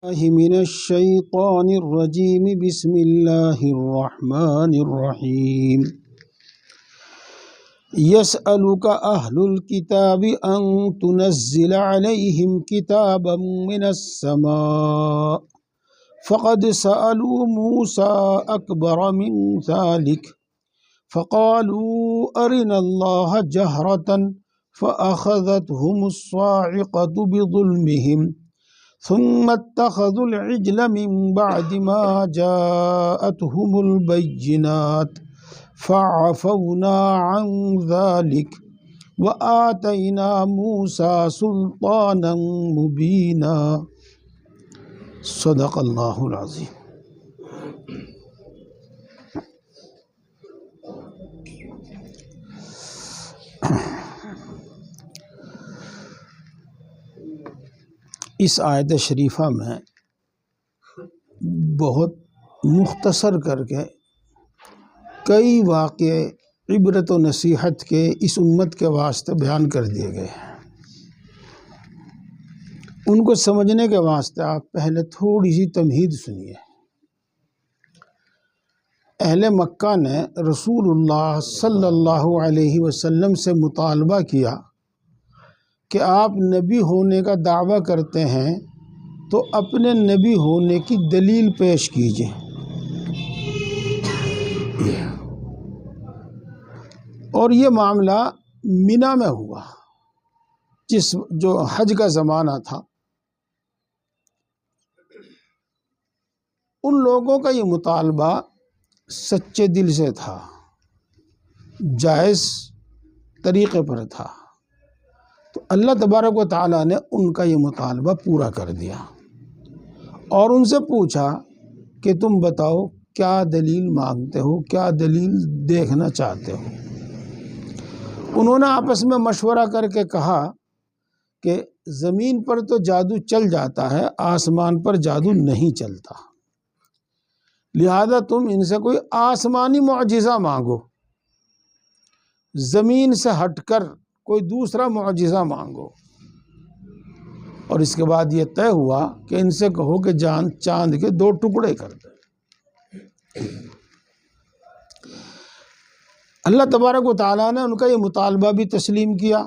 من الشيطان الرجيم بسم الله الرحمن الرحيم يسألك أهل الكتاب أن تنزل عليهم كتابا من السماء فقد سألوا موسى أكبر من ذلك فقالوا أرنا الله جهرة فأخذتهم الصاعقة بظلمهم ثم اتخذوا العجل من بعد ما جاءتهم البينات فعفونا عن ذلك وآتينا موسى سلطانا مبينا صدق اللہ العظیم۔ اس آیت شریفہ میں بہت مختصر کر کے کئی واقعے عبرت و نصیحت کے اس امت کے واسطے بیان کر دیے گئے ہیں۔ ان کو سمجھنے کے واسطے آپ پہلے تھوڑی سی تمہید سنیے۔ اہل مکہ نے رسول اللہ صلی اللہ علیہ وسلم سے مطالبہ کیا کہ آپ نبی ہونے کا دعویٰ کرتے ہیں تو اپنے نبی ہونے کی دلیل پیش کیجیے۔ اور یہ معاملہ منی میں ہوا، جو حج کا زمانہ تھا۔ ان لوگوں کا یہ مطالبہ سچے دل سے تھا، جائز طریقے پر تھا، تو اللہ تبارک و تعالیٰ نے ان کا یہ مطالبہ پورا کر دیا اور ان سے پوچھا کہ تم بتاؤ کیا دلیل مانگتے ہو، کیا دلیل دیکھنا چاہتے ہو۔ انہوں نے آپس میں مشورہ کر کے کہا کہ زمین پر تو جادو چل جاتا ہے، آسمان پر جادو نہیں چلتا، لہذا تم ان سے کوئی آسمانی معجزہ مانگو، زمین سے ہٹ کر کوئی دوسرا معجزہ مانگو۔ اور اس کے بعد یہ طے ہوا کہ ان سے کہو کہ چاند کے 2 ٹکڑے کر دے۔ اللہ تبارک و تعالیٰ نے ان کا یہ مطالبہ بھی تسلیم کیا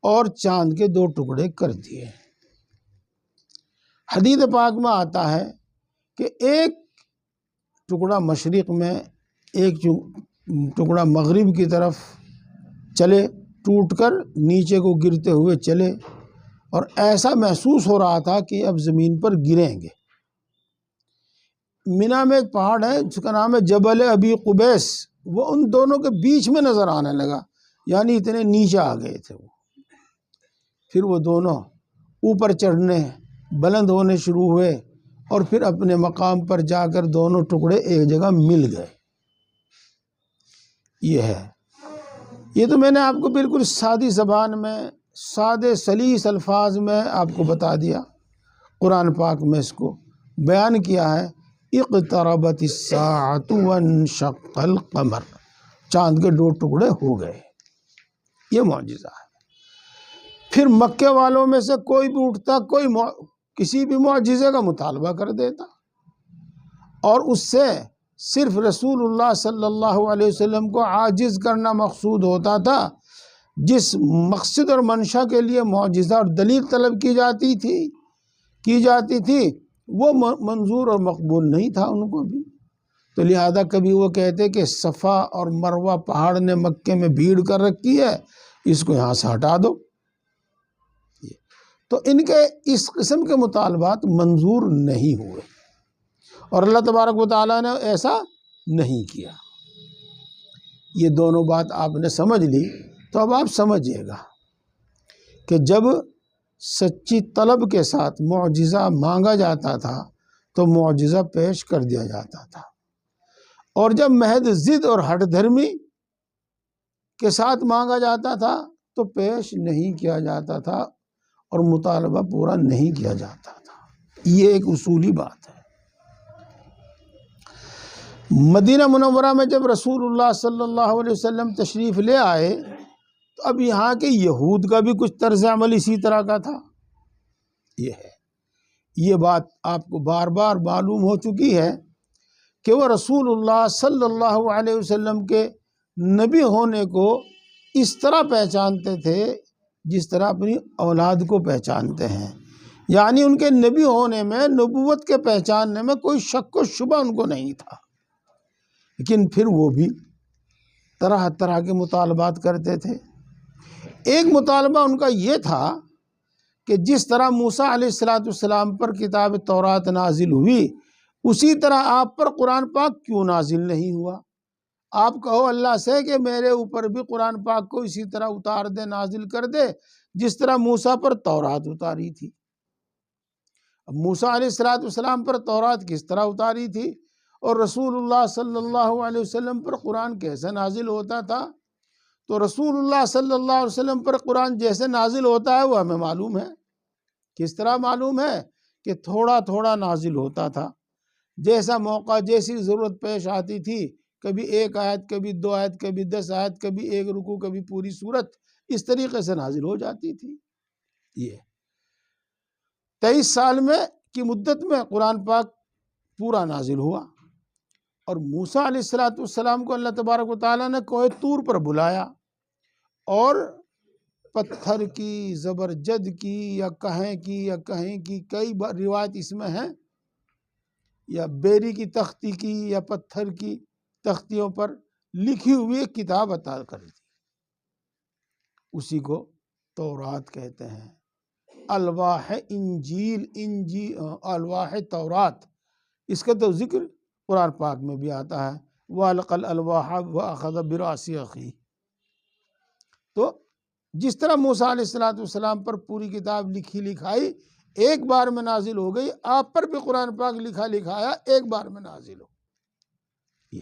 اور چاند کے 2 ٹکڑے کر دیے۔ حدیث پاک میں آتا ہے کہ ایک ٹکڑا مشرق میں، ایک ٹکڑا مغرب کی طرف چلے، ٹوٹ کر نیچے کو گرتے ہوئے چلے، اور ایسا محسوس ہو رہا تھا کہ اب زمین پر گریں گے۔ منی میں ایک پہاڑ ہے جس کا نام ہے جبل ابی قبیس، وہ ان دونوں کے بیچ میں نظر آنے لگا، یعنی اتنے نیچے آ گئے تھے وہ۔ پھر وہ دونوں اوپر چڑھنے، بلند ہونے شروع ہوئے، اور پھر اپنے مقام پر جا کر دونوں ٹکڑے ایک جگہ مل گئے۔ یہ تو میں نے آپ کو بالکل سادی زبان میں، سادے سلیس الفاظ میں آپ کو بتا دیا۔ قرآن پاک میں اس کو بیان کیا ہے، اقتربت الساعۃ وانشق القمر، چاند کے 2 ٹکڑے ہو گئے۔ یہ معجزہ ہے۔ پھر مکے والوں میں سے کوئی بھی اٹھتا، کسی بھی معجزے کا مطالبہ کر دیتا، اور اس سے صرف رسول اللہ صلی اللہ علیہ وسلم کو عاجز کرنا مقصود ہوتا تھا۔ جس مقصد اور منشا کے لیے معجزہ اور دلیل طلب کی جاتی تھی وہ منظور اور مقبول نہیں تھا ان کو بھی۔ تو لہذا کبھی وہ کہتے کہ صفا اور مروہ پہاڑ نے مکے میں بھیڑ کر رکھی ہے، اس کو یہاں سے ہٹا دو۔ تو ان کے اس قسم کے مطالبات منظور نہیں ہوئے، اور اللہ تبارک و تعالیٰ نے ایسا نہیں کیا۔ یہ دونوں بات آپ نے سمجھ لی، تو اب آپ سمجھیے گا کہ جب سچی طلب کے ساتھ معجزہ مانگا جاتا تھا تو معجزہ پیش کر دیا جاتا تھا، اور جب محض ضد اور ہٹ دھرمی کے ساتھ مانگا جاتا تھا تو پیش نہیں کیا جاتا تھا اور مطالبہ پورا نہیں کیا جاتا تھا۔ یہ ایک اصولی بات ہے۔ مدینہ منورہ میں جب رسول اللہ صلی اللہ علیہ وسلم تشریف لے آئے تو اب یہاں کے یہود کا بھی کچھ طرز عمل اسی طرح کا تھا۔ یہ ہے یہ بات آپ کو بار بار معلوم ہو چکی ہے کہ وہ رسول اللہ صلی اللہ علیہ وسلم کے نبی ہونے کو اس طرح پہچانتے تھے جس طرح اپنی اولاد کو پہچانتے ہیں، یعنی ان کے نبی ہونے میں، نبوت کے پہچاننے میں کوئی شک و شبہ ان کو نہیں تھا۔ لیکن پھر وہ بھی طرح طرح کے مطالبات کرتے تھے۔ ایک مطالبہ ان کا یہ تھا کہ جس طرح موسیٰ علیہ السلام پر کتاب تورات نازل ہوئی، اسی طرح آپ پر قرآن پاک کیوں نازل نہیں ہوا؟ آپ کہو اللہ سے کہ میرے اوپر بھی قرآن پاک کو اسی طرح اتار دے، نازل کر دے جس طرح موسیٰ پر تورات اتاری تھی۔ اب موسیٰ علیہ السلام پر تورات کس طرح اتاری تھی اور رسول اللہ صلی اللہ علیہ وسلم پر قرآن کیسے نازل ہوتا تھا؟ تو رسول اللہ صلی اللہ علیہ وسلم پر قرآن جیسے نازل ہوتا ہے وہ ہمیں معلوم ہے۔ کس طرح معلوم ہے؟ کہ تھوڑا تھوڑا نازل ہوتا تھا، جیسا موقع، جیسی ضرورت پیش آتی تھی، کبھی ایک آیت، کبھی 2 آیت، کبھی 10 آیت، کبھی ایک رکوع، کبھی پوری سورت، اس طریقے سے نازل ہو جاتی تھی۔ یہ 23 سال میں کی مدت میں قرآن پاک پورا نازل ہوا، اور موسیٰ علیہ السلام کو اللہ تبارک و تعالیٰ نے کوہ طور پر بلایا، اور پتھر کی، زبرجد کی، یا کہیں کی کئی روایت اس میں ہیں، یا بیری کی تختی کی یا پتھر کی تختیوں پر لکھی ہوئی ایک کتاب عطا کر دی، اسی کو تورات کہتے ہیں۔ الواح انجیل، الواح تورات، اس کا تو ذکر قرآن پاک میں بھی آتا ہے، وَأَلْقَى الْأَلْوَاحَ وَأَخَذَ بِرَأْسِ أَخِيهِ۔ تو جس طرح موسیٰ علیہ السلام پر پوری کتاب لکھی لکھائی ایک بار میں نازل ہو گئی، آپ پر بھی قرآن پاک لکھا لکھایا ایک بار میں نازل ہو۔ یہ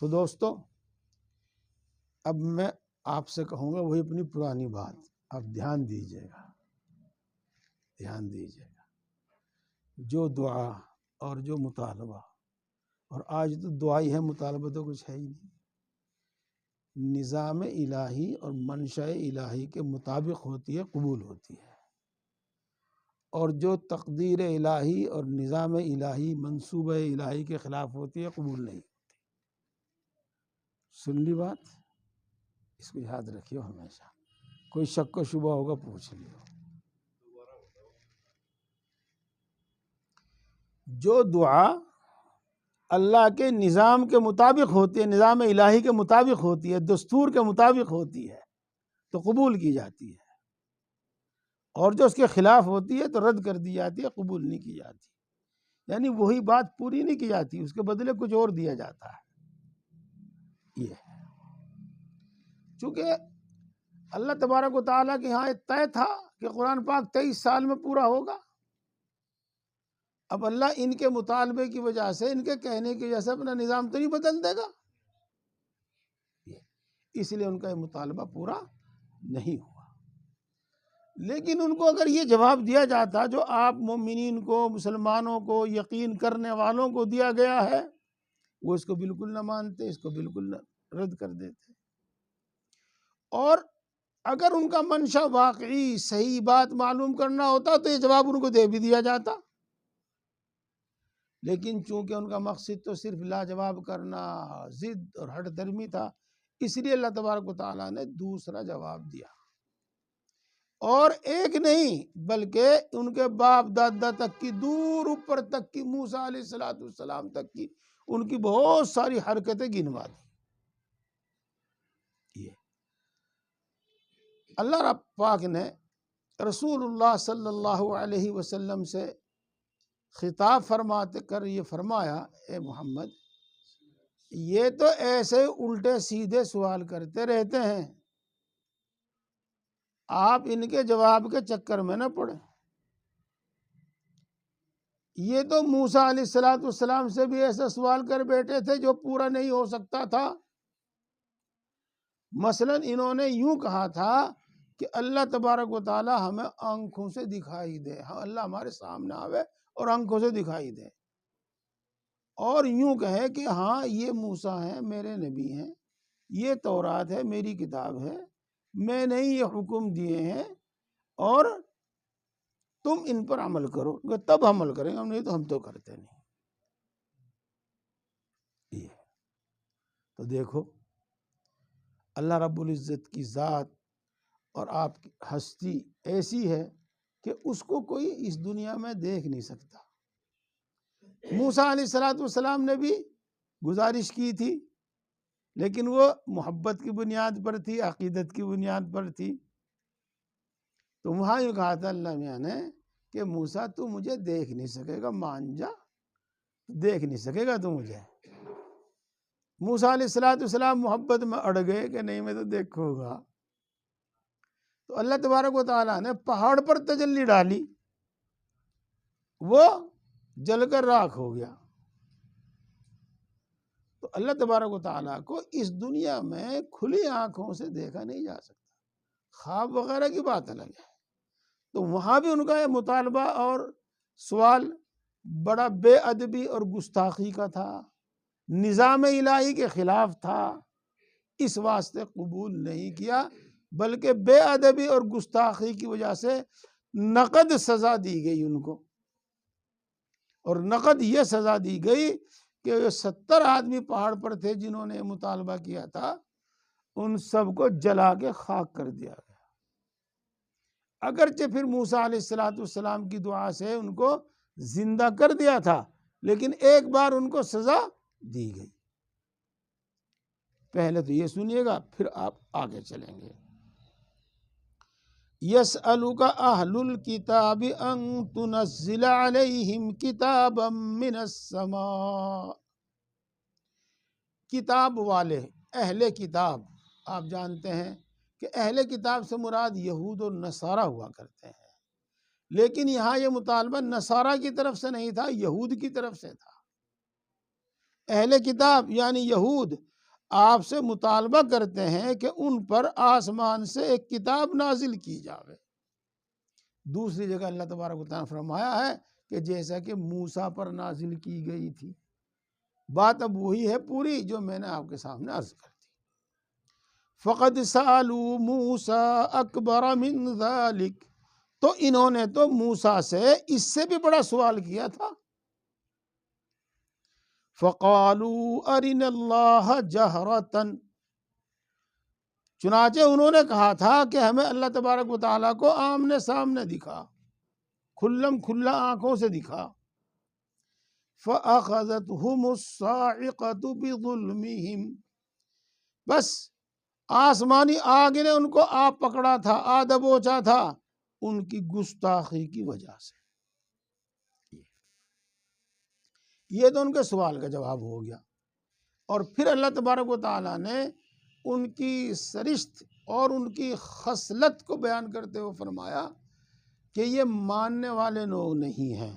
تو دوستو، اب میں آپ سے کہوں گا وہی اپنی پرانی بات، آپ دھیان دیجیے گا، دھیان دیجیے گا۔ جو دعا اور جو مطالبہ، اور آج تو دعا ہی ہے، مطالبہ تو کچھ ہے ہی نہیں، نظام الہی اور منشاء الہی کے مطابق ہوتی ہے، قبول ہوتی ہے، اور جو تقدیر الہی اور نظام الہی، منصوبہ الہی کے خلاف ہوتی ہے، قبول نہیں ہوتی۔ سن لی بات؟ اس کو یاد رکھیو ہمیشہ، کوئی شک و شبہ ہوگا پوچھ لیو۔ جو دعا اللہ کے نظام کے مطابق ہوتی ہے، نظام الہی کے مطابق ہوتی ہے، دستور کے مطابق ہوتی ہے، تو قبول کی جاتی ہے، اور جو اس کے خلاف ہوتی ہے تو رد کر دی جاتی ہے، قبول نہیں کی جاتی، یعنی وہی بات پوری نہیں کی جاتی، اس کے بدلے کچھ اور دیا جاتا ہے۔ یہ چونکہ اللہ تبارک و تعالیٰ کے یہاں طے تھا کہ قرآن پاک 23 سال میں پورا ہوگا، اب اللہ ان کے مطالبے کی وجہ سے، ان کے کہنے کی وجہ سے اپنا نظام تو نہیں بدل دے گا، اس لیے ان کا یہ مطالبہ پورا نہیں ہوا۔ لیکن ان کو اگر یہ جواب دیا جاتا جو آپ مومنین کو، مسلمانوں کو، یقین کرنے والوں کو دیا گیا ہے، وہ اس کو بالکل نہ مانتے، اس کو بالکل رد کر دیتے، اور اگر ان کا منشا واقعی صحیح بات معلوم کرنا ہوتا تو یہ جواب ان کو دے بھی دیا جاتا، لیکن چونکہ ان کا مقصد تو صرف لاجواب کرنا، ضد اور ہٹ درمی تھا، اس لیے اللہ تبارک و تعالیٰ نے دوسرا جواب دیا، اور ایک نہیں بلکہ ان کے باپ دادا تک کی، دور اوپر تک کی، موسیٰ علیہ السلام تک کی ان کی بہت ساری حرکتیں گنوا دی۔ یہ اللہ رب پاک نے رسول اللہ صلی اللہ علیہ وسلم سے خطاب فرماتے کر یہ فرمایا، اے محمد، یہ تو ایسے الٹے سیدھے سوال کرتے رہتے ہیں، آپ ان کے جواب کے چکر میں نہ پڑیں۔ یہ تو موسیٰ علیہ السلام سے بھی ایسا سوال کر بیٹھے تھے جو پورا نہیں ہو سکتا تھا۔ مثلا انہوں نے یوں کہا تھا کہ اللہ تبارک و تعالی ہمیں آنکھوں سے دکھائی دے، اللہ ہمارے سامنے آوے اور آنکھوں سے دکھائی دے، اور یوں کہے کہ ہاں یہ موسیٰ ہیں، میرے نبی ہیں، یہ تورات ہے، میری کتاب ہے، میں نے یہ حکم دیے ہیں، اور تم ان پر عمل کرو، تب عمل کریں گے، ہم نہیں تو ہم تو کرتے نہیں. یہ تو دیکھو اللہ رب العزت کی ذات اور آپ کی ہستی ایسی ہے کہ اس کو کوئی اس دنیا میں دیکھ نہیں سکتا. موسیٰ علیہ السلام نے بھی گزارش کی تھی، لیکن وہ محبت کی بنیاد پر تھی، عقیدت کی بنیاد پر تھی. تو وہاں یہ کہا تھا اللہ میاں نے کہ موسیٰ تو مجھے دیکھ نہیں سکے گا، مان جا، دیکھ نہیں سکے گا تو مجھے. موسیٰ علیہ السلام محبت میں اڑ گئے کہ نہیں میں تو دیکھوں گا. تو اللہ تبارک و تعالیٰ نے پہاڑ پر تجلی ڈالی، وہ جل کر راکھ ہو گیا. تو اللہ تبارک و تعالیٰ کو اس دنیا میں کھلی آنکھوں سے دیکھا نہیں جا سکتا، خواب وغیرہ کی بات الگ ہے. تو وہاں بھی ان کا یہ مطالبہ اور سوال بڑا بے ادبی اور گستاخی کا تھا، نظام الہی کے خلاف تھا، اس واسطے قبول نہیں کیا، بلکہ بے ادبی اور گستاخی کی وجہ سے نقد سزا دی گئی ان کو. اور نقد یہ سزا دی گئی کہ 70 آدمی پہاڑ پر تھے جنہوں نے مطالبہ کیا تھا، ان سب کو جلا کے خاک کر دیا گیا. اگرچہ پھر موسیٰ علیہ السلام کی دعا سے ان کو زندہ کر دیا تھا، لیکن ایک بار ان کو سزا دی گئی. پہلے تو یہ سنیے گا، پھر آپ آگے چلیں گے. یسألک اہل الکتاب ان تنزل علیہم کتابا من السماء. کتاب والے، اہل کتاب، آپ جانتے ہیں کہ اہل کتاب سے مراد یہود و نصارہ ہوا کرتے ہیں، لیکن یہاں یہ مطالبہ نصارہ کی طرف سے نہیں تھا، یہود کی طرف سے تھا. اہل کتاب یعنی یہود آپ سے مطالبہ کرتے ہیں کہ ان پر آسمان سے ایک کتاب نازل کی جاوے. دوسری جگہ اللہ تبارک و تعالیٰ نے فرمایا ہے کہ جیسا کہ موسیٰ پر نازل کی گئی تھی. بات اب وہی ہے پوری جو میں نے آپ کے سامنے عرض کر دی. فقد سألوا موسیٰ اکبر من ذلک، تو انہوں نے تو موسیٰ سے اس سے بھی بڑا سوال کیا تھا. فقالوا ارنا اللہ جہرۃ، چنانچہ انہوں نے کہا تھا کہ ہمیں اللہ تبارک و تعالیٰ کو آمنے سامنے دکھا، کھلم کھلا آنکھوں سے دکھا. فأخذتهم الصاعقۃ بظلمہم، بس آسمانی آگ نے ان کو آ پکڑا تھا، آ دبوچا تھا ان کی گستاخی کی وجہ سے. یہ تو ان کے سوال کا جواب ہو گیا. اور پھر اللہ تبارک و تعالیٰ نے ان کی سرشت اور ان کی خصلت کو بیان کرتے ہوئے فرمایا کہ یہ ماننے والے لوگ نہیں ہیں،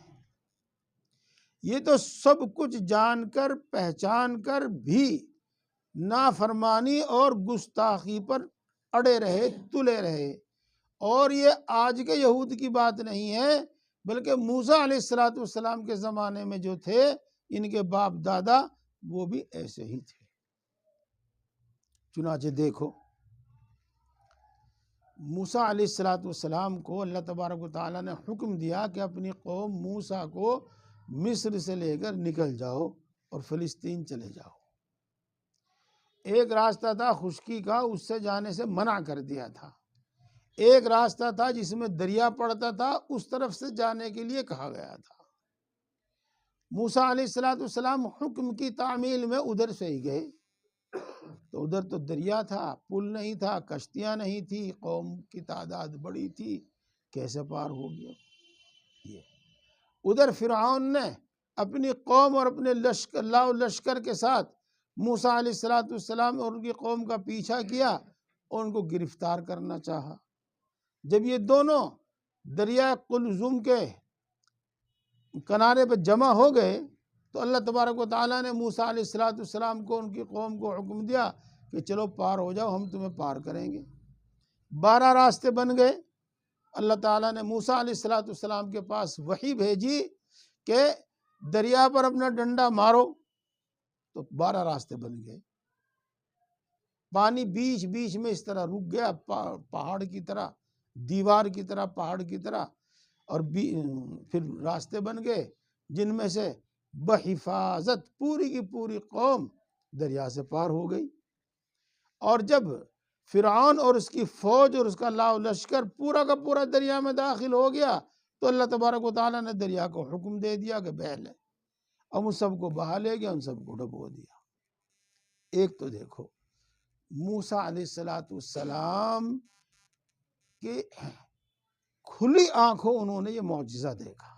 یہ تو سب کچھ جان کر پہچان کر بھی نافرمانی اور گستاخی پر اڑے رہے، تلے رہے. اور یہ آج کے یہود کی بات نہیں ہے، بلکہ موسیٰ علیہ السلام کے زمانے میں جو تھے ان کے باپ دادا وہ بھی ایسے ہی تھے. چنانچہ دیکھو موسیٰ علیہ السلام کو اللہ تبارک و تعالیٰ نے حکم دیا کہ اپنی قوم موسیٰ کو مصر سے لے کر نکل جاؤ اور فلسطین چلے جاؤ. ایک راستہ تھا خشکی کا، اس سے جانے سے منع کر دیا تھا. ایک راستہ تھا جس میں دریا پڑتا تھا، اس طرف سے جانے کے لیے کہا گیا تھا. موسیٰ علیہ السلام حکم کی تعمیل میں ادھر سے ہی گئے. تو ادھر تو دریا تھا، پل نہیں تھا، کشتیاں نہیں تھی، قوم کی تعداد بڑی تھی، کیسے پار ہو گیا. یہ ادھر فرعون نے اپنی قوم اور اپنے لشکر کے ساتھ موسیٰ علیہ السلام اور ان کی قوم کا پیچھا کیا اور ان کو گرفتار کرنا چاہا. جب یہ دونوں دریا قلزم کے کنارے پہ جمع ہو گئے تو اللہ تبارک و تعالیٰ نے موسیٰ علیہ السلام کو ان کی قوم کو حکم دیا کہ چلو پار ہو جاؤ، ہم تمہیں پار کریں گے. 12 راستے بن گئے. اللہ تعالیٰ نے موسیٰ علیہ السلام کے پاس وحی بھیجی کہ دریا پر اپنا ڈنڈا مارو، تو 12 راستے بن گئے. پانی بیچ بیچ میں اس طرح رک گیا، پہاڑ کی طرح، دیوار کی طرح، پہاڑ کی طرح. اور پھر راستے بن گئے جن میں سے بحفاظت پوری کی پوری قوم دریا سے پار ہو گئی۔ اور جب فرعون اور اس کی فوج اور اس کا لاؤ لشکر پورا کا پورا دریا میں داخل ہو گیا تو اللہ تبارک و تعالیٰ نے دریا کو حکم دے دیا کہ بہہ لے، اب ان سب کو بہا لے گیا، ان سب کو ڈبو دیا۔ ایک تو دیکھو موسیٰ علیہ السلام کے کھلی آنکھوں انہوں نے یہ معجزہ دیکھا،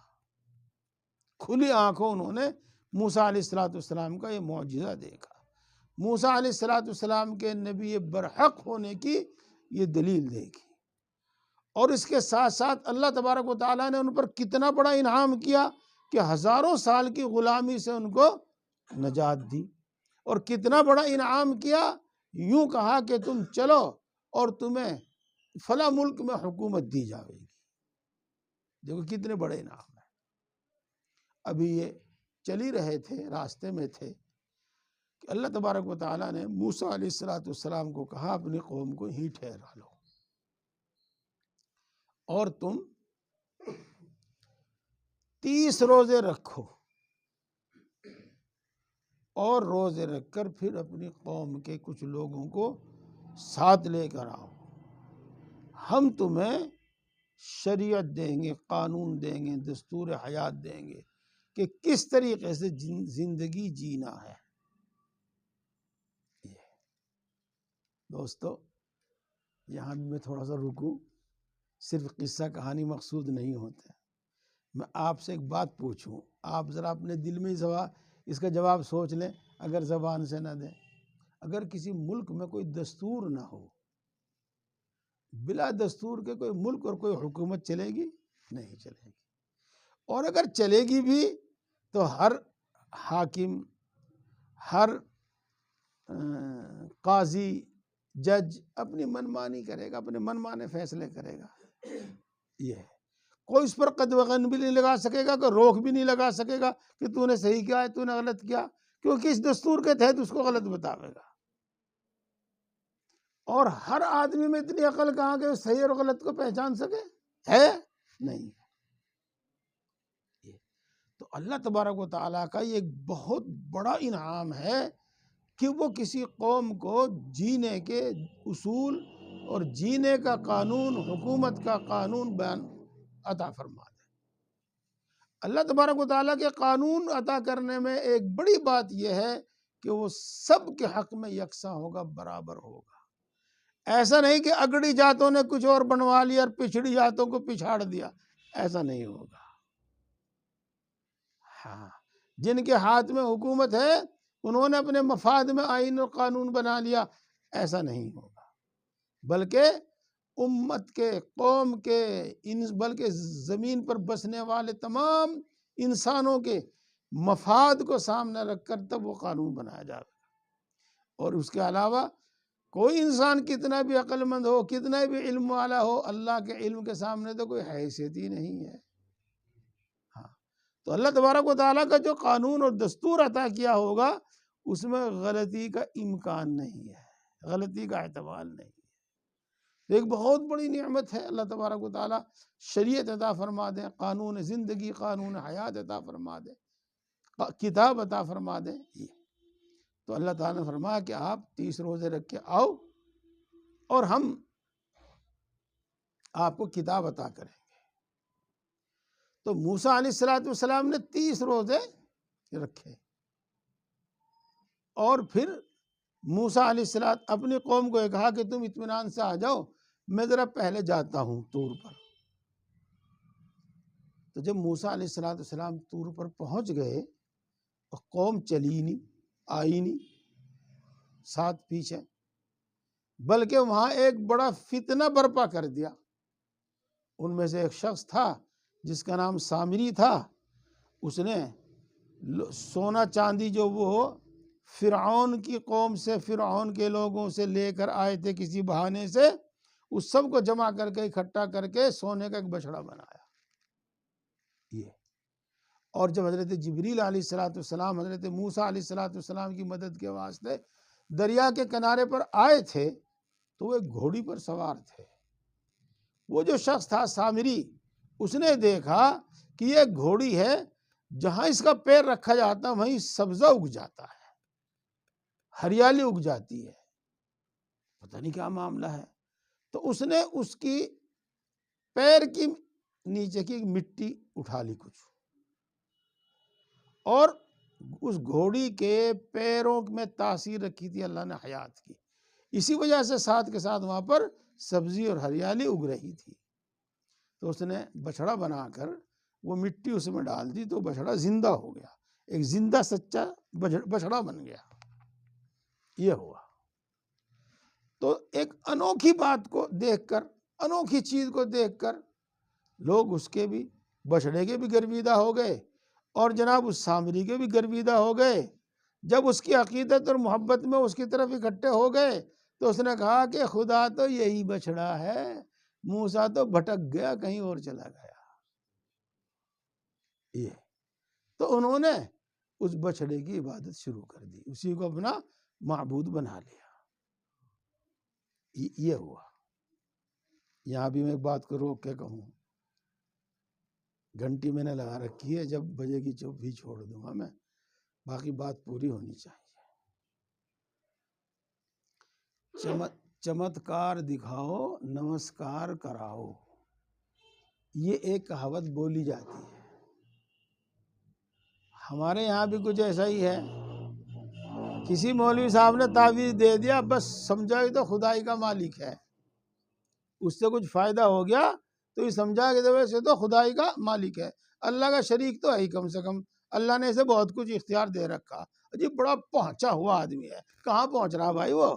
کھلی آنکھوں انہوں نے موسیٰ علیہ السلام کا یہ معجزہ دیکھا، موسیٰ علیہ السلام کے نبی برحق ہونے کی یہ دلیل دیکھی، اور اس کے ساتھ ساتھ اللہ تبارک و تعالیٰ نے ان پر کتنا بڑا انعام کیا کہ ہزاروں سال کی غلامی سے ان کو نجات دی، اور کتنا بڑا انعام کیا، یوں کہا کہ تم چلو اور تمہیں فلاں ملک میں حکومت دی جائے گی۔ دیکھو کتنے بڑے انعام ہیں۔ ابھی یہ چل ہی رہے تھے، راستے میں تھے کہ اللہ تبارک و تعالیٰ نے موسیٰ علیہ السلام کو کہا اپنی قوم کو ہی ٹھہرا لو، اور تم 30 روزے رکھو، اور روزے رکھ کر پھر اپنی قوم کے کچھ لوگوں کو ساتھ لے کر آؤ، ہم تمہیں شریعت دیں گے، قانون دیں گے، دستور حیات دیں گے کہ کس طریقے سے زندگی جینا ہے۔ دوستو یہاں بھی میں تھوڑا سا رکوں، صرف قصہ کہانی مقصود نہیں ہوتا، میں آپ سے ایک بات پوچھوں، آپ ذرا اپنے دل میں اس کا جواب سوچ لیں، اگر زبان سے نہ دیں۔ اگر کسی ملک میں کوئی دستور نہ ہو، بلا دستور کے کوئی ملک اور کوئی حکومت چلے گی؟ نہیں چلے گی، اور اگر چلے گی بھی تو ہر حاکم، ہر قاضی، جج اپنی منمانی کرے گا، اپنے من مانے فیصلے کرے گا۔ یہ ہے، کوئی اس پر قدغن بھی نہیں لگا سکے گا، کوئی روک بھی نہیں لگا سکے گا کہ تو نے صحیح کیا ہے، تو نے غلط کیا، کیونکہ اس دستور کے تحت اس کو غلط بتاوے گا۔ اور ہر آدمی میں اتنی عقل کہاں کہ صحیح اور غلط کو پہچان سکے، ہے نہیں۔ تو اللہ تبارک و تعالیٰ کا یہ ایک بہت بڑا انعام ہے کہ وہ کسی قوم کو جینے کے اصول اور جینے کا قانون، حکومت کا قانون بیان عطا فرما دے۔ اللہ تبارک و تعالیٰ کے قانون عطا کرنے میں ایک بڑی بات یہ ہے کہ وہ سب کے حق میں یکساں ہوگا، برابر ہوگا۔ ایسا نہیں کہ اگڑی جاتوں نے کچھ اور بنوا لیا اور پچھڑی جاتوں کو پچھاڑ دیا، ایسا نہیں ہوگا۔ ہاں، جن کے ہاتھ میں حکومت ہے انہوں نے اپنے مفاد میں آئین اور قانون بنا لیا، ایسا نہیں ہوگا، بلکہ امت کے، قوم کے، بلکہ زمین پر بسنے والے تمام انسانوں کے مفاد کو سامنے رکھ کر تب وہ قانون بنایا جائے گا۔ اور اس کے علاوہ کوئی انسان کتنا بھی عقل مند ہو، کتنا بھی علم والا ہو، اللہ کے علم کے سامنے تو کوئی حیثیت ہی نہیں ہے۔ ہاں، تو اللہ تبارک و تعالیٰ کا جو قانون اور دستور عطا کیا ہوگا اس میں غلطی کا امکان نہیں ہے، غلطی کا احتمال نہیں ہے۔ ایک بہت بڑی نعمت ہے، اللہ تبارک و تعالیٰ شریعت عطا فرما دے، قانون زندگی، قانون حیات عطا فرما دے، کتاب عطا فرما دے۔ تو اللہ تعالیٰ نے فرمایا کہ آپ 30 روزے رکھ کے آؤ اور ہم آپ کو کتاب عطا کریں گے۔ تو موسیٰ علیہ السلام نے 30 روزے رکھے، اور پھر موسیٰ علیہ السلام اپنی قوم کو یہ کہا کہ تم اطمینان سے آ جاؤ، میں ذرا پہلے جاتا ہوں طور پر۔ تو جب موسیٰ علیہ السلام طور پر پہنچ گئے تو قوم چلی نہیں، آئی نہیں ساتھ پیچھے، بلکہ وہاں ایک بڑا فتنہ برپا کر دیا۔ ان میں سے ایک شخص تھا جس کا نام سامری تھا، اس نے سونا چاندی جو وہ فرعون کی قوم سے، فرعون کے لوگوں سے لے کر آئے تھے کسی بہانے سے، اس سب کو جمع کر کے اکٹھا کر کے سونے کا ایک بچڑا بنایا۔ یہ اور جب حضرت جبریل علیہ السلام حضرت موسیٰ علیہ السلام کی مدد کے واسطے دریا کے کنارے پر آئے تھے تو وہ ایک گھوڑی پر سوار تھے۔ وہ جو شخص تھا سامری، اس نے دیکھا کہ یہ گھوڑی ہے، جہاں اس کا پیر رکھا جاتا ہے وہیں سبزہ اگ جاتا ہے، ہریالی اگ جاتی ہے، پتہ نہیں کیا معاملہ ہے۔ تو اس نے اس کی پیر کی نیچے کی مٹی اٹھا لی کچھ، اور اس گھوڑی کے پیروں میں تاثیر رکھی تھی اللہ نے حیات کی، اسی وجہ سے ساتھ کے ساتھ وہاں پر سبزی اور ہریالی اگ رہی تھی۔ تو اس نے بچھڑا بنا کر وہ مٹی اس میں ڈال دی، تو بچھڑا زندہ ہو گیا، ایک زندہ سچا بچھڑا بن گیا۔ یہ ہوا۔ تو ایک انوکھی بات کو دیکھ کر، انوکھی چیز کو دیکھ کر لوگ اس کے بھی، بچھڑے کے بھی گرویدہ ہو گئے، اور جناب اس سامری کے بھی گرویدہ ہو گئے۔ جب اس کی عقیدت اور محبت میں اس کی طرف اکٹھے ہو گئے تو اس نے کہا کہ خدا تو یہی بچھڑا ہے، موسیٰ تو بھٹک گیا، کہیں اور چلا گیا۔ یہ تو انہوں نے اس بچھڑے کی عبادت شروع کر دی، اسی کو اپنا معبود بنا لیا۔ یہ ہوا۔ یہاں بھی میں ایک بات کو روک کے کہوں، گھنٹی میں نے لگا رکھی ہے، جب بجے گی چپ بھی چھوڑ دوں گا میں، باقی بات پوری ہونی چاہیے۔ چمتکار دکھاؤ، نمسکار کراؤ، یہ ایک کہاوت بولی جاتی ہے۔ ہمارے یہاں بھی کچھ ایسا ہی ہے، کسی مولوی صاحب نے تعویذ دے دیا، بس سمجھا یہ تو خدائی کا مالک ہے، اس سے کچھ فائدہ ہو گیا تو یہ سمجھا کہ ویسے تو خدائی کا مالک ہے، اللہ کا شریک تو ہے ہی، کم سے کم اللہ نے اسے بہت کچھ اختیار دے رکھا۔ جی بڑا پہنچا ہوا آدمی ہے، کہاں پہنچ رہا بھائی وہ؟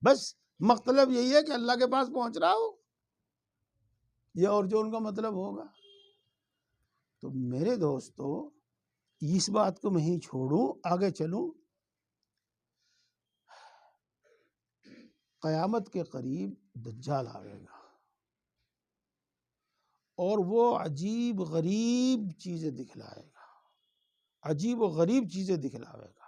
بس مطلب یہی ہے کہ اللہ کے پاس پہنچ رہا ہو، یہ اور جو ان کا مطلب ہوگا۔ تو میرے دوستو، اس بات کو میں ہی چھوڑوں، آگے چلوں۔ قیامت کے قریب دجال آئے گا، اور وہ عجیب غریب چیزیں دکھلائے گا، عجیب و غریب چیزیں دکھلاوے گا۔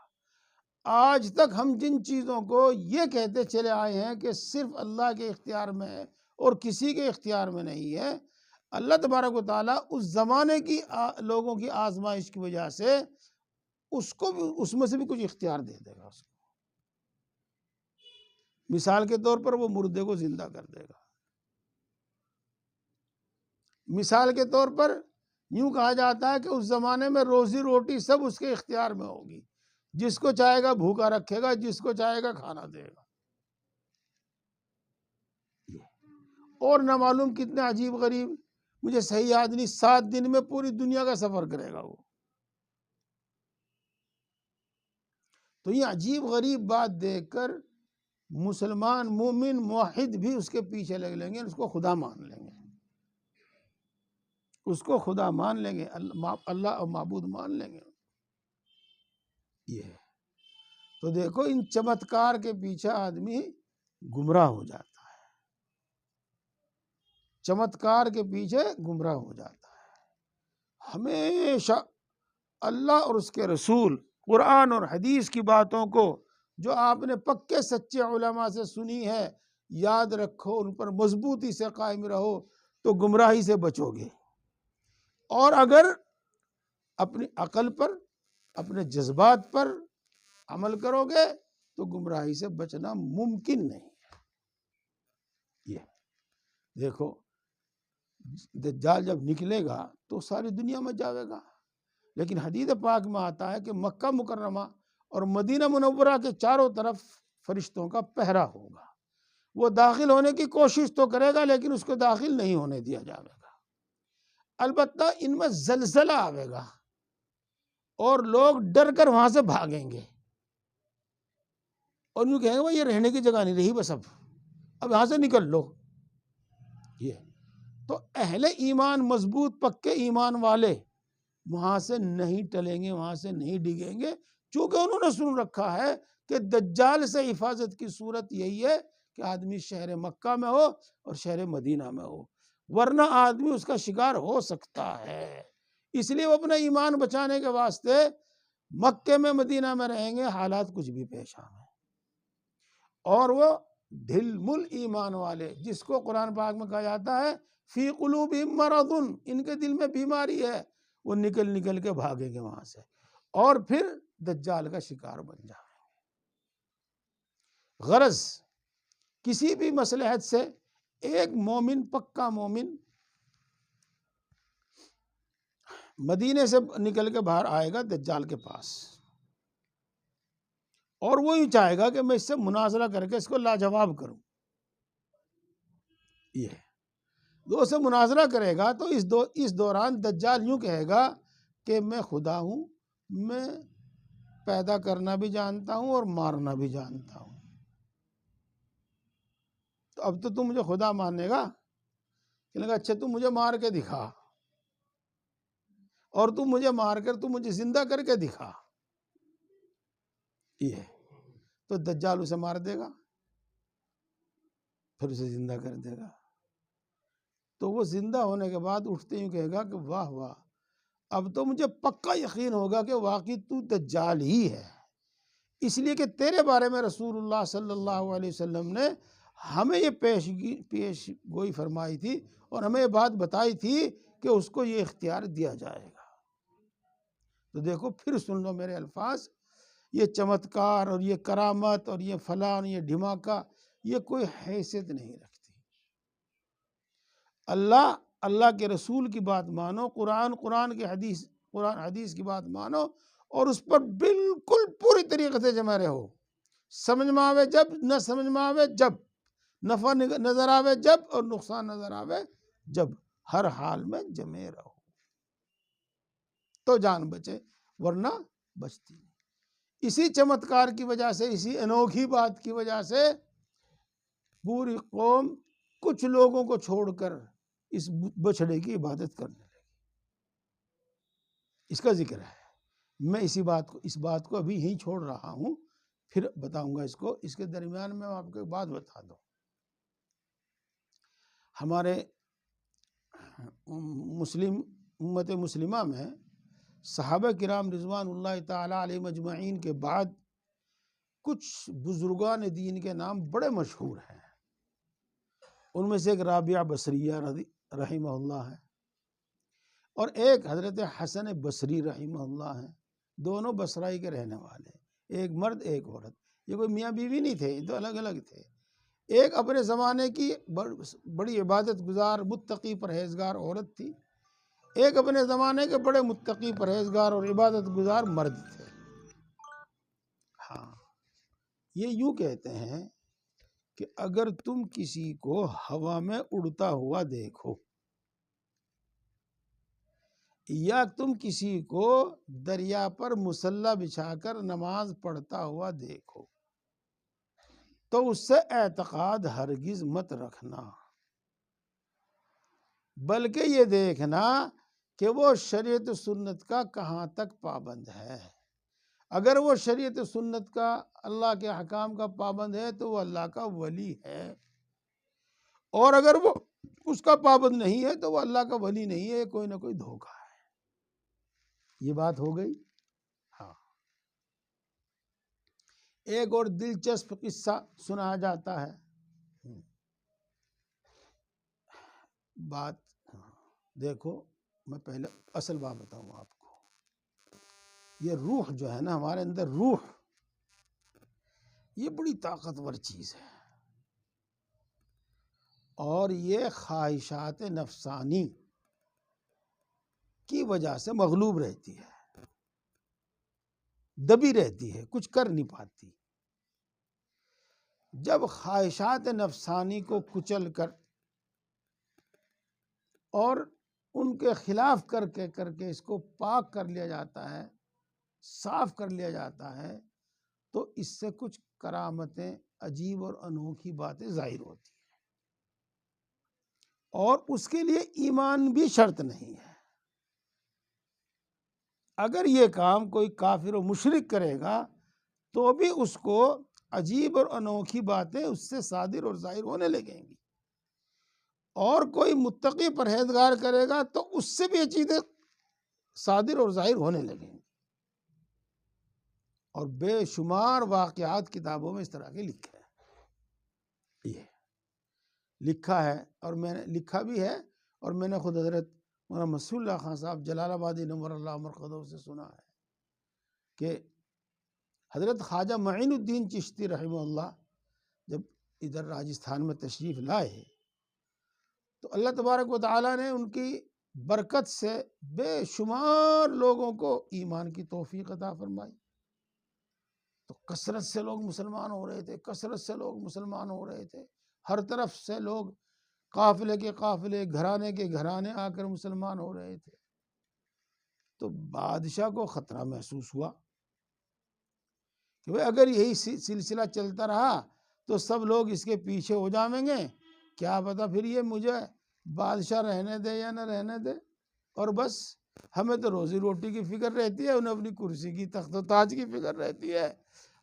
آج تک ہم جن چیزوں کو یہ کہتے چلے آئے ہیں کہ صرف اللہ کے اختیار میں ہے اور کسی کے اختیار میں نہیں ہے، اللہ تبارک و تعالیٰ اس زمانے کی لوگوں کی آزمائش کی وجہ سے اس کو بھی، اس میں سے بھی کچھ اختیار دے دے گا اس کو۔ مثال کے طور پر وہ مردے کو زندہ کر دے گا، مثال کے طور پر یوں کہا جاتا ہے کہ اس زمانے میں روزی روٹی سب اس کے اختیار میں ہوگی، جس کو چاہے گا بھوکا رکھے گا، جس کو چاہے گا کھانا دے گا۔ اور نہ معلوم کتنے عجیب غریب، مجھے صحیح یاد نہیں، 7 دن میں پوری دنیا کا سفر کرے گا وہ۔ تو یہ عجیب غریب بات دیکھ کر مسلمان، مومن، موحد بھی اس کے پیچھے لگ لیں گے، اس کو خدا مان لیں گے، اس کو خدا مان لیں گے، اللہ اور معبود مان لیں گے۔ یہ ہے۔ تو دیکھو ان چمتکار کے پیچھے آدمی گمراہ ہو جاتا ہے، چمتکار کے پیچھے گمراہ ہو جاتا ہے۔ ہمیشہ اللہ اور اس کے رسول، قرآن اور حدیث کی باتوں کو جو آپ نے پکے سچے علماء سے سنی ہے، یاد رکھو، ان پر مضبوطی سے قائم رہو، تو گمراہی سے بچو گے۔ اور اگر اپنی عقل پر، اپنے جذبات پر عمل کرو گے تو گمراہی سے بچنا ممکن نہیں ہے۔ یہ دیکھو، دجال جب نکلے گا تو ساری دنیا میں جاوے گا، لیکن حدیث پاک میں آتا ہے کہ مکہ مکرمہ اور مدینہ منورہ کے چاروں طرف فرشتوں کا پہرا ہوگا، وہ داخل ہونے کی کوشش تو کرے گا لیکن اس کو داخل نہیں ہونے دیا جائے گا۔ البتہ ان میں زلزلہ آئے گا اور لوگ ڈر کر وہاں سے بھاگیں گے، اور یوں کہیں گے یہ رہنے کی جگہ نہیں رہی، بس اب یہاں سے نکل لو۔ یہ تو اہل ایمان، مضبوط پکے ایمان والے وہاں سے نہیں ٹلیں گے، وہاں سے نہیں ڈگیں گے، چونکہ انہوں نے سن رکھا ہے کہ دجال سے حفاظت کی صورت یہی ہے کہ آدمی شہر مکہ میں ہو اور شہر مدینہ میں ہو، ورنہ آدمی اس کا شکار ہو سکتا ہے۔ اس لیے وہ اپنا ایمان بچانے کے واسطے مکے میں، مدینہ میں رہیں گے، حالات کچھ بھی پیش آئیں۔ اور وہ ڈھل مل ایمان والے، جس کو قرآن پاک میں کہا جاتا ہے فی قلوبہم مرض، ان کے دل میں بیماری ہے، وہ نکل نکل کے بھاگیں گے وہاں سے، اور پھر دجال کا شکار بن جائیں گے۔ غرض کسی بھی مصلحت سے ایک مومن، پکا مومن مدینے سے نکل کے باہر آئے گا دجال کے پاس، اور وہی چاہے گا کہ میں اس سے مناظرہ کر کے اس کو لاجواب کروں۔ یہ دو سے مناظرہ کرے گا تو اس دوران دجال یوں کہے گا کہ میں خدا ہوں، میں پیدا کرنا بھی جانتا ہوں اور مارنا بھی جانتا ہوں۔ تو اب تو مجھے خدا ماننے گا کہ لگا اچھا تم مجھے مار کے دکھا، اور تم مجھے مار کر تم مجھے زندہ کر کے دکھا۔ یہ تو دجال اسے مار دے گا، پھر اسے زندہ کر دے گا۔ تو وہ زندہ ہونے کے بعد اٹھتے ہی کہے گا کہ واہ واہ، اب تو مجھے پکا یقین ہوگا کہ واقعی تو دجال ہی ہے، اس لیے کہ تیرے بارے میں رسول اللہ صلی اللہ علیہ وسلم نے ہمیں یہ پیش گوئی فرمائی تھی، اور ہمیں یہ بات بتائی تھی کہ اس کو یہ اختیار دیا جائے گا۔ تو دیکھو پھر سن لو میرے الفاظ، یہ چمتکار اور یہ کرامت اور یہ فلان یہ دھماکہ یہ کوئی حیثیت نہیں رکھتی۔ اللہ کے رسول کی بات مانو، قرآن حدیث کی بات مانو، اور اس پر بالکل پوری طریقے سے جمع رہو۔ سمجھ میں آوے جب، نہ سمجھ میں آوے جب، نفع نظر آوے جب اور نقصان نظر آوے جب، ہر حال میں جمے رہو تو جان بچے، ورنہ بچتی نہیں۔ اسی چمتکار کی وجہ سے، اسی انوکھی بات کی وجہ سے پوری قوم کچھ لوگوں کو چھوڑ کر اس بچھڑے کی عبادت کرنے لگی۔ اس کا ذکر ہے، میں اس بات کو ابھی یہیں چھوڑ رہا ہوں، پھر بتاؤں گا اس کو۔ اس کے درمیان میں آپ کو ایک بات بتا دوں، ہمارے امت مسلمہ میں صحابہ کرام رضوان اللہ تعالی علیہ مجمعین کے بعد کچھ بزرگان دین کے نام بڑے مشہور ہیں۔ ان میں سے ایک رابعہ بصریہ رحمہ اللہ ہے، اور ایک حضرت حسن بصری رحمہ اللہ ہیں۔ دونوں بصرائی کے رہنے والے، ایک مرد ایک عورت، یہ کوئی میاں بیوی نہیں تھے، یہ تو الگ الگ تھے۔ ایک اپنے زمانے کی بڑی عبادت گزار متقی پرہیزگار عورت تھی، ایک اپنے زمانے کے بڑے متقی پرہیزگار اور عبادت گزار مرد تھے۔ ہاں، یہ یوں کہتے ہیں کہ اگر تم کسی کو ہوا میں اڑتا ہوا دیکھو، یا تم کسی کو دریا پر مصلی بچھا کر نماز پڑھتا ہوا دیکھو، تو اس سے اعتقاد ہرگز مت رکھنا، بلکہ یہ دیکھنا کہ وہ شریعت سنت کا کہاں تک پابند ہے۔ اگر وہ شریعت سنت کا، اللہ کے احکام کا پابند ہے تو وہ اللہ کا ولی ہے، اور اگر وہ اس کا پابند نہیں ہے تو وہ اللہ کا ولی نہیں ہے، کوئی نہ کوئی دھوکہ ہے۔ یہ بات ہو گئی۔ ہاں، ایک اور دلچسپ قصہ سنایا جاتا ہے۔ بات دیکھو، میں پہلے اصل بات بتاؤں آپ کو، یہ روح جو ہے نا، ہمارے اندر روح، یہ بڑی طاقتور چیز ہے، اور یہ خواہشات نفسانی کی وجہ سے مغلوب رہتی ہے، دبی رہتی ہے، کچھ کر نہیں پاتی۔ جب خواہشات نفسانی کو کچل کر اور ان کے خلاف کر کے اس کو پاک کر لیا جاتا ہے، صاف کر لیا جاتا ہے، تو اس سے کچھ کرامتیں، عجیب اور انوکھی باتیں ظاہر ہوتی ہیں، اور اس کے لیے ایمان بھی شرط نہیں ہے۔ اگر یہ کام کوئی کافر و مشرک کرے گا تو بھی اس کو عجیب اور انوکھی باتیں اس سے صادر اور ظاہر ہونے لگیں گی، اور کوئی متقی پرہیزگار کرے گا تو اس سے بھی یہ چیزیں صادر اور ظاہر ہونے لگیں گی۔ اور بے شمار واقعات کتابوں میں اس طرح کے لکھے ہیں، یہ لکھا ہے، اور میں نے لکھا بھی ہے، اور میں نے خود حضرت مولانا مسعود اللہ خان صاحب جلال آبادی نور اللہ مرقدہ سے سنا ہے کہ حضرت خواجہ معین الدین چشتی رحمہ اللہ جب ادھر راجستھان میں تشریف لائے تو اللہ تبارک و تعالیٰ نے ان کی برکت سے بے شمار لوگوں کو ایمان کی توفیق عطا فرمائی. تو کثرت سے لوگ مسلمان ہو رہے تھے، کثرت سے لوگ مسلمان ہو رہے تھے، ہر طرف سے لوگ قافلے کے قافلے، گھرانے کے گھرانے آ کر مسلمان ہو رہے تھے. تو بادشاہ کو خطرہ محسوس ہوا کہ بھئی اگر یہی سلسلہ چلتا رہا تو سب لوگ اس کے پیچھے ہو جائیں گے، کیا پتا پھر یہ مجھے بادشاہ رہنے دے یا نہ رہنے دے، اور بس ہمیں تو روزی روٹی کی فکر رہتی ہے، انہیں اپنی کرسی کی تخت و تاج کی فکر رہتی ہے.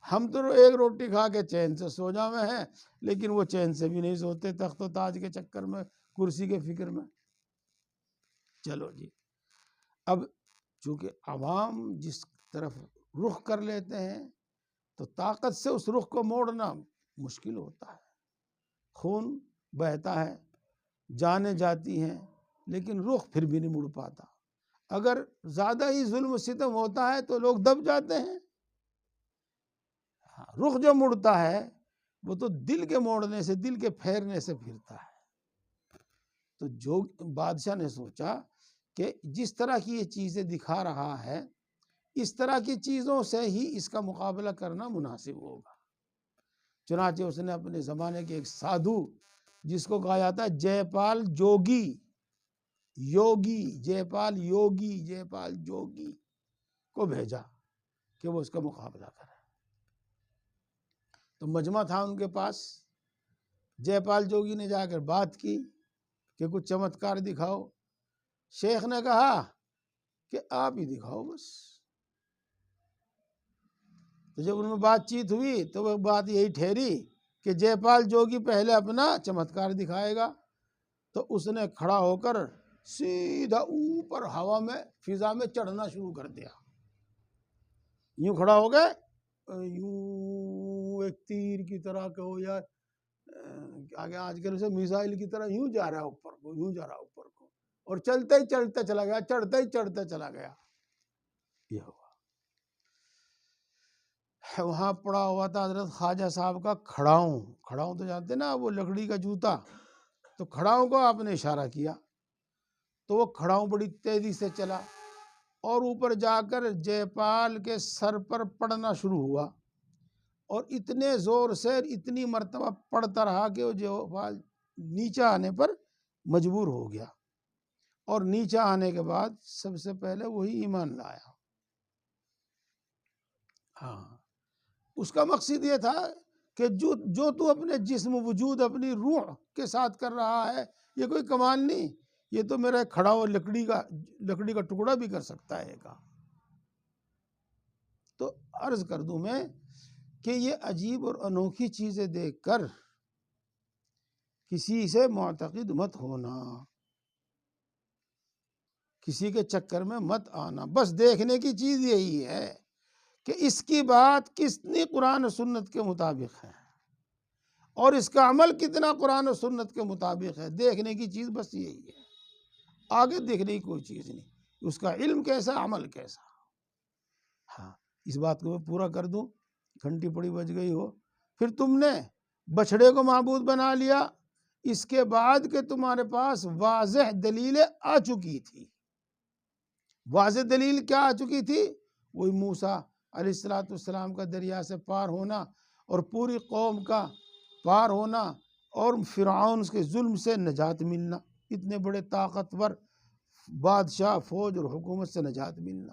ہم تو ایک روٹی کھا کے چین سے سو جاوے ہیں، لیکن وہ چین سے بھی نہیں سوتے تخت و تاج کے چکر میں، کرسی کے فکر میں. چلو جی، اب چونکہ عوام جس طرف رخ کر لیتے ہیں تو طاقت سے اس رخ کو موڑنا مشکل ہوتا ہے. خون بہتا ہے، جانیں جاتی ہیں، لیکن رخ پھر بھی نہیں مڑ پاتا. اگر زیادہ ہی ظلم و ستم ہوتا ہے تو لوگ دب جاتے ہیں. رخ جو مڑتا ہے وہ تو دل کے موڑنے سے، دل کے پھیرنے سے پھرتا ہے. تو جو بادشاہ نے سوچا کہ جس طرح کی یہ چیزیں دکھا رہا ہے، اس طرح کی چیزوں سے ہی اس کا مقابلہ کرنا مناسب ہوگا. چنانچہ اس نے اپنے زمانے کے ایک سادھو جس کو کہا جاتا ہے جے پال جوگی، جے پال جوگی کو بھیجا کہ وہ اس کا مقابلہ کرے. تو مجمع تھا ان کے پاس. جے پال جوگی نے جا کر بات کی کہ کچھ چمتکار دکھاؤ. شیخ نے کہا کہ آپ ہی دکھاؤ بس. تو جب ان میں بات چیت ہوئی تو وہ بات یہی ٹھہری کہ جے پال جوگی پہلے اپنا چمتکار دکھائے گا. تو اس نے کھڑا ہو کر سیدھا اوپر ہوا میں، فضا میں چڑھنا شروع کر دیا. یوں کھڑا ہو گئے، یوں ایک تیر کی طرح کہو یا آگے آج کل اسے میزائل کی طرح یوں جا رہا ہے اوپر کو، یوں جا رہا ہے اوپر کو، اور چلتا ہی چلتا چلا گیا، چڑھتا ہی چڑھتا چلا گیا. یہ ہوا. وہاں پڑا ہوا تھا حضرت خواجہ صاحب کا کھڑاؤں. کھڑاؤں تو جانتے نا، وہ لکڑی کا جوتا. تو کھڑاؤں کو آپ نے اشارہ کیا تو وہ کھڑاؤں بڑی تیزی سے چلا اور اوپر جا کر جے پال کے سر پر پڑنا شروع ہوا، اور اتنے زور سے اتنی مرتبہ پڑتا رہا کہ وہ جے پال نیچے آنے پر مجبور ہو گیا. اور نیچے آنے کے بعد سب سے پہلے وہی ایمان لایا. ہاں، اس کا مقصد یہ تھا کہ جو تو اپنے جسم وجود، اپنی روح کے ساتھ کر رہا ہے، یہ کوئی کمال نہیں، یہ تو میرا کھڑا ہوا لکڑی کا ٹکڑا بھی کر سکتا ہے کام. تو عرض کر دوں میں کہ یہ عجیب اور انوکھی چیزیں دیکھ کر کسی سے معتقد مت ہونا، کسی کے چکر میں مت آنا. بس دیکھنے کی چیز یہی ہے کہ اس کی بات کتنی قرآن و سنت کے مطابق ہے اور اس کا عمل کتنا قرآن و سنت کے مطابق ہے. دیکھنے کی چیز بس یہی ہے، آگے دیکھنے کی کوئی چیز نہیں. اس کا علم کیسا، عمل کیسا. ہاں، اس بات کو میں پورا کر دوں، گھنٹی پڑی بج گئی ہو. پھر تم نے بچھڑے کو معبود بنا لیا، اس کے بعد کہ تمہارے پاس واضح دلیلیں آ چکی تھی. واضح دلیل کیا آ چکی تھی؟ وہی موسیٰ علیہ السلام کا دریا سے پار ہونا اور پوری قوم کا پار ہونا اور فرعون کے ظلم سے نجات ملنا، اتنے بڑے طاقتور بادشاہ، فوج اور حکومت سے نجات ملنا.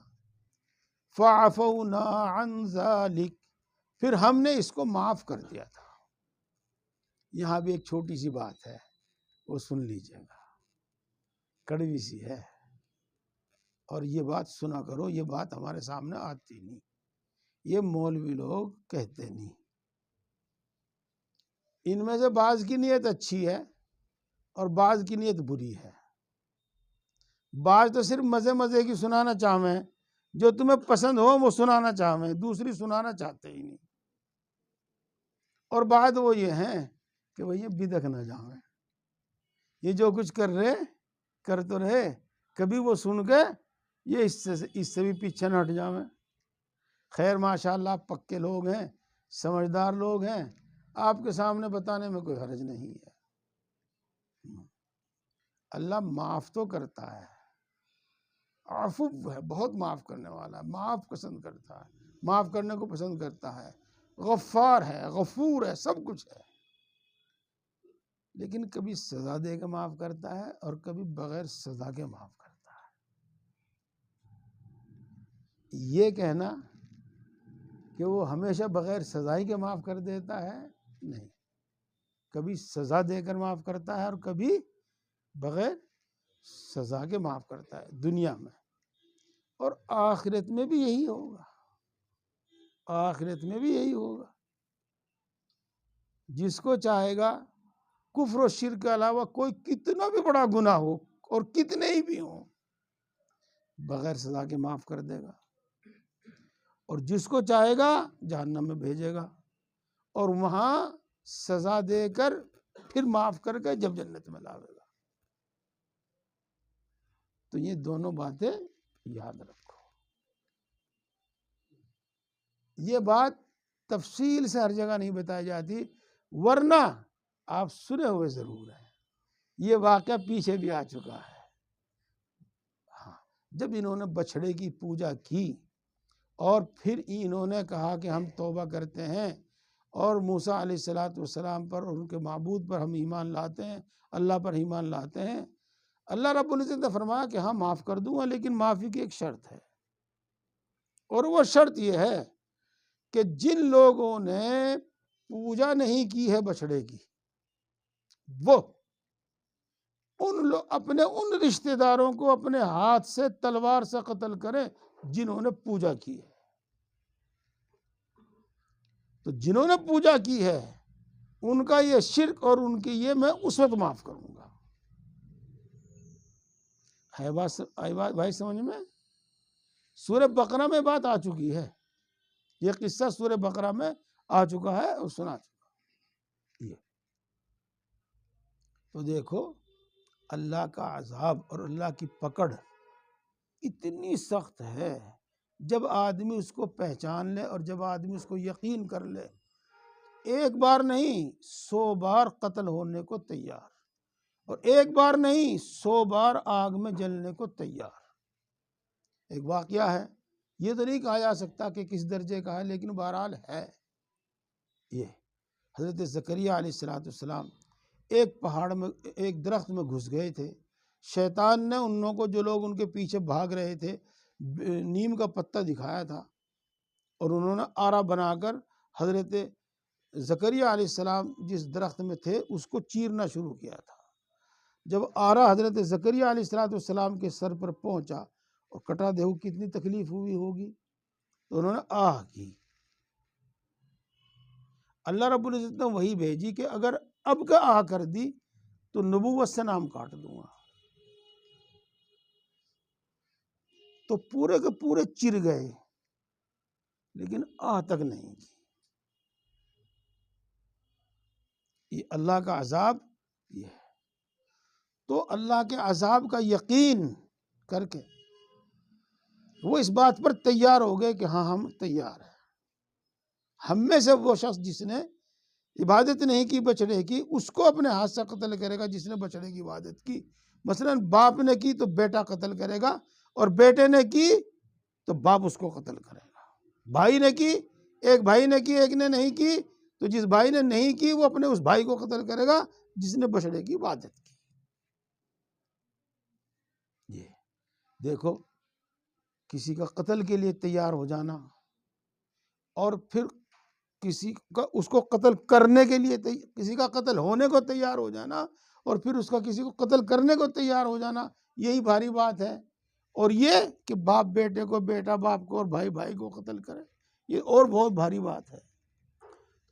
فَعَفَوْنَا عَنْ ذَلِكَ، پھر ہم نے اس کو معاف کر دیا تھا. یہاں بھی ایک چھوٹی سی بات ہے، وہ سن لیجئے گا، کڑوی سی ہے، اور یہ بات سنا کرو. یہ بات ہمارے سامنے آتی نہیں، یہ مولوی لوگ کہتے نہیں. ان میں سے بعض کی نیت اچھی ہے اور بعض کی نیت بری ہے. بعض تو صرف مزے کی سنانا چاہویں، جو تمہیں پسند ہو وہ سنانا چاہویں، دوسری سنانا چاہتے ہی نہیں. اور بعض وہ یہ ہیں کہ وہ یہ بدک نہ جاویں، یہ جو کچھ کر رہے کر تو رہے، کبھی وہ سن کے یہ اس سے بھی پیچھے نہ ہٹ جاویں۔ خیر ماشاءاللہ آپ پکے لوگ ہیں، سمجھدار لوگ ہیں، آپ کے سامنے بتانے میں کوئی حرج نہیں ہے۔ اللہ معاف تو کرتا ہے، عفو ہے، بہت معاف کرنے والا ہے، معاف پسند کرتا ہے، معاف کرنے کو پسند کرتا ہے، غفار ہے، غفور ہے، سب کچھ ہے، لیکن کبھی سزا دے کے معاف کرتا ہے اور کبھی بغیر سزا کے معاف کرتا ہے۔ یہ کہنا کہ وہ ہمیشہ بغیر سزا ہی کے معاف کر دیتا ہے، نہیں، کبھی سزا دے کر معاف کرتا ہے اور کبھی بغیر سزا کے معاف کرتا ہے، دنیا میں، اور آخرت میں بھی یہی ہوگا، آخرت میں بھی یہی ہوگا۔ جس کو چاہے گا کفر و شرک کے علاوہ کوئی کتنا بھی بڑا گناہ ہو اور کتنے ہی بھی ہوں، بغیر سزا کے معاف کر دے گا، اور جس کو چاہے گا جہنم میں بھیجے گا، اور وہاں سزا دے کر پھر معاف کر کے جب جنت میں لاوے گا۔ تو یہ دونوں باتیں یاد رکھو۔ یہ بات تفصیل سے ہر جگہ نہیں بتائی جاتی، ورنہ آپ سنے ہوئے ضرور ہیں، یہ واقعہ پیچھے بھی آ چکا ہے۔ ہاں، جب انہوں نے بچھڑے کی پوجا کی اور پھر انہوں نے کہا کہ ہم توبہ کرتے ہیں اور موسیٰ علیہ السلام پر اور ان کے معبود پر ہم ایمان لاتے ہیں، اللہ پر ایمان لاتے ہیں، اللہ رب العزت نے فرمایا کہ ہاں معاف کر دوں گا، لیکن معافی کی ایک شرط ہے، اور وہ شرط یہ ہے کہ جن لوگوں نے پوجا نہیں کی ہے بچھڑے کی، وہ اپنے ان رشتہ داروں کو اپنے ہاتھ سے تلوار سے قتل کریں جنہوں نے پوجا کی ہے۔ تو جنہوں نے پوجا کی ہے ان کا یہ شرک اور ان کی یہ میں اس وقت معاف کروں گا۔ ہے بات بھائی سمجھ میں؟ سورہ بقرہ میں بات آ چکی ہے، یہ قصہ سورہ بقرہ میں آ چکا ہے اور سنا چکا یہ۔ تو دیکھو اللہ کا عذاب اور اللہ کی پکڑ اتنی سخت ہے، جب آدمی اس کو پہچان لے اور جب آدمی اس کو یقین کر لے، ایک بار نہیں 100 بار قتل ہونے کو تیار، اور ایک بار نہیں 100 بار آگ میں جلنے کو تیار۔ ایک واقعہ ہے، یہ تو نہیں کہا جا سکتا کہ کس درجے کا ہے، لیکن بہرحال ہے یہ۔ حضرت زکریہ علیہ السلام ایک پہاڑ میں ایک درخت میں گھس گئے تھے، شیطان نے ان لوگوں کو، جو لوگ ان کے پیچھے بھاگ رہے تھے، نیم کا پتہ دکھایا تھا، اور انہوں نے آرا بنا کر حضرت زکریہ علیہ السلام جس درخت میں تھے اس کو چیرنا شروع کیا تھا۔ جب آرا حضرت زکریہ علیہ السلام کے سر پر پہنچا اور کٹا، دیکھو کتنی تکلیف ہوئی ہوگی، تو انہوں نے آہ کی۔ اللہ رب العزت نے وہی بھیجی کہ اگر اب کا آہ کر دی تو نبوت سے نام کاٹ دوں گا۔ تو پورے کے پورے چر گئے، لیکن آہ تک نہیں کی۔ یہ اللہ کا عذاب یہ ہے۔ تو اللہ کے عذاب کا یقین کر کے وہ اس بات پر تیار ہو گئے کہ ہاں ہم تیار ہیں۔ ہم میں سے وہ شخص جس نے عبادت نہیں کی بچڑے کی، اس کو اپنے ہاتھ سے قتل کرے گا جس نے بچڑے کی عبادت کی۔ مثلا باپ نے کی تو بیٹا قتل کرے گا، اور بیٹے نے کی تو باپ اس کو قتل کرے گا۔ بھائی نے کی، ایک بھائی نے کی، ایک نے نہیں کی، تو جس بھائی نے نہیں کی وہ اپنے اس بھائی کو قتل کرے گا جس نے بچڑے کی عبادت کی۔ یہ دیکھو، کسی کا قتل کے لیے تیار ہو جانا، اور پھر کسی کا اس کو قتل کرنے کے لیے، کسی کا قتل ہونے کو تیار ہو جانا، اور پھر اس کا کسی کو قتل کرنے کو تیار ہو جانا، یہی بھاری بات ہے۔ اور یہ کہ باپ بیٹے کو، بیٹا باپ کو، اور بھائی بھائی کو قتل کرے، یہ اور بہت بھاری بات ہے۔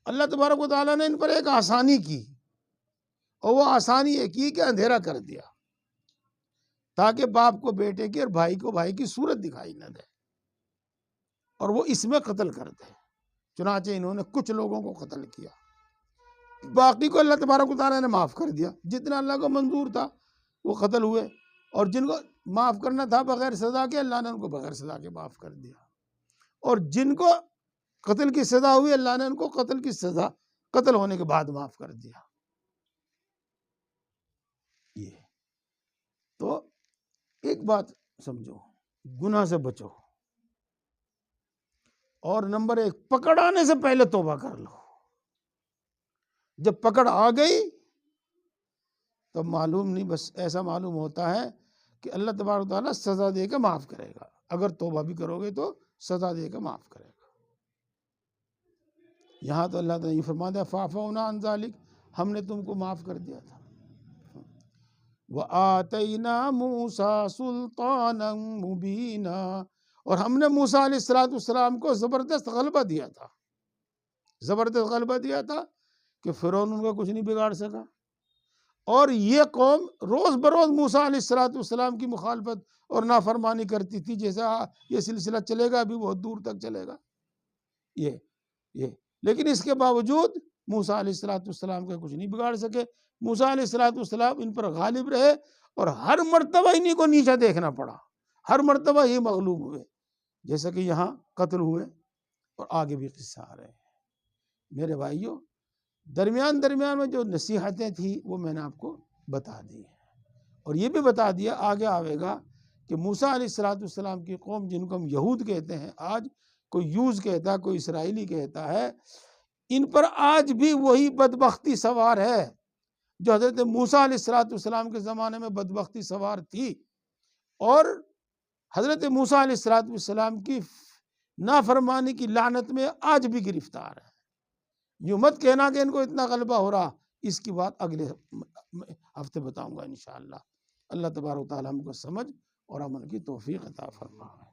اللہ تبارک و تعالیٰ نے ان پر ایک آسانی کی، اور وہ آسانی یہ کی کہ اندھیرا کر دیا، تاکہ باپ کو بیٹے کی اور بھائی کو بھائی کی صورت دکھائی نہ دے، اور وہ اس میں قتل کر دے۔ چنانچہ انہوں نے کچھ لوگوں کو قتل کیا، باقی کو اللہ تبارک و تعالیٰ نے معاف کر دیا، جتنا اللہ کو منظور تھا وہ قتل ہوئے، اور جن کو معاف کرنا تھا بغیر سزا کے، اللہ نے ان کو بغیر سزا کے معاف کر دیا، اور جن کو قتل کی سزا ہوئی اللہ نے ان کو قتل کی سزا قتل ہونے کے بعد معاف کر دیا۔ یہ تو ایک بات سمجھو، گناہ سے بچو، اور نمبر 1 پکڑ آنے سے پہلے توبہ کر لو۔ جب پکڑ آ گئی تو معلوم نہیں، بس ایسا معلوم ہوتا ہے کہ اللہ تبارک و تعالیٰ سزا دے کے معاف کرے گا۔ اگر توبہ بھی کرو گے تو سزا دے کے معاف کرے گا۔ یہاں تو اللہ تعالیٰ یہ فرما دیا فَعَفَوْنَا عَنْ ذَلِكَ، ہم نے تم کو معاف کر دیا تھا۔ وَآتَيْنَا مُوسَىٰ سُلْطَانًا مُبِينًا، اور ہم نے موسیٰ علیہ السلام کو زبردست غلبہ دیا تھا، زبردست غلبہ دیا تھا کہ فرعون ان کا کچھ نہیں بگاڑ سکا۔ اور یہ قوم روز بروز موسیٰ علیہ السلام کی مخالفت اور نافرمانی کرتی تھی، جیسا یہ سلسلہ چلے گا ابھی بہت دور تک چلے گا یہ لیکن اس کے باوجود موسیٰ علیہ السلام کا کچھ نہیں بگاڑ سکے۔ موسیٰ علیہ السلام ان پر غالب رہے، اور ہر مرتبہ انہیں کو نیچا دیکھنا پڑا، ہر مرتبہ یہ مغلوب ہوئے، جیسا کہ یہاں قتل ہوئے، اور آگے بھی قصہ آ رہے ہیں۔ میرے بھائیوں، درمیان میں جو نصیحتیں تھیں وہ میں نے آپ کو بتا دی ہیں، اور یہ بھی بتا دیا آگے آئے گا کہ موسیٰ علیہ السلام کی قوم، جن کو ہم یہود کہتے ہیں، آج کوئی یوز کہتا ہے، کوئی اسرائیلی کہتا ہے، ان پر آج بھی وہی بدبختی سوار ہے جو حضرت موسیٰ علیہ السلام کے زمانے میں بدبختی سوار تھی، اور حضرت موسیٰ علیہ السلام کی نافرمانی کی لعنت میں آج بھی گرفتار ہے۔ یوں مت کہنا کہ ان کو اتنا غلبہ ہو رہا، اس کی بات اگلے ہفتے بتاؤں گا انشاءاللہ۔ اللہ تبارک و تعالیٰ ہم کو سمجھ اور عمل کی توفیق عطا فرمائے۔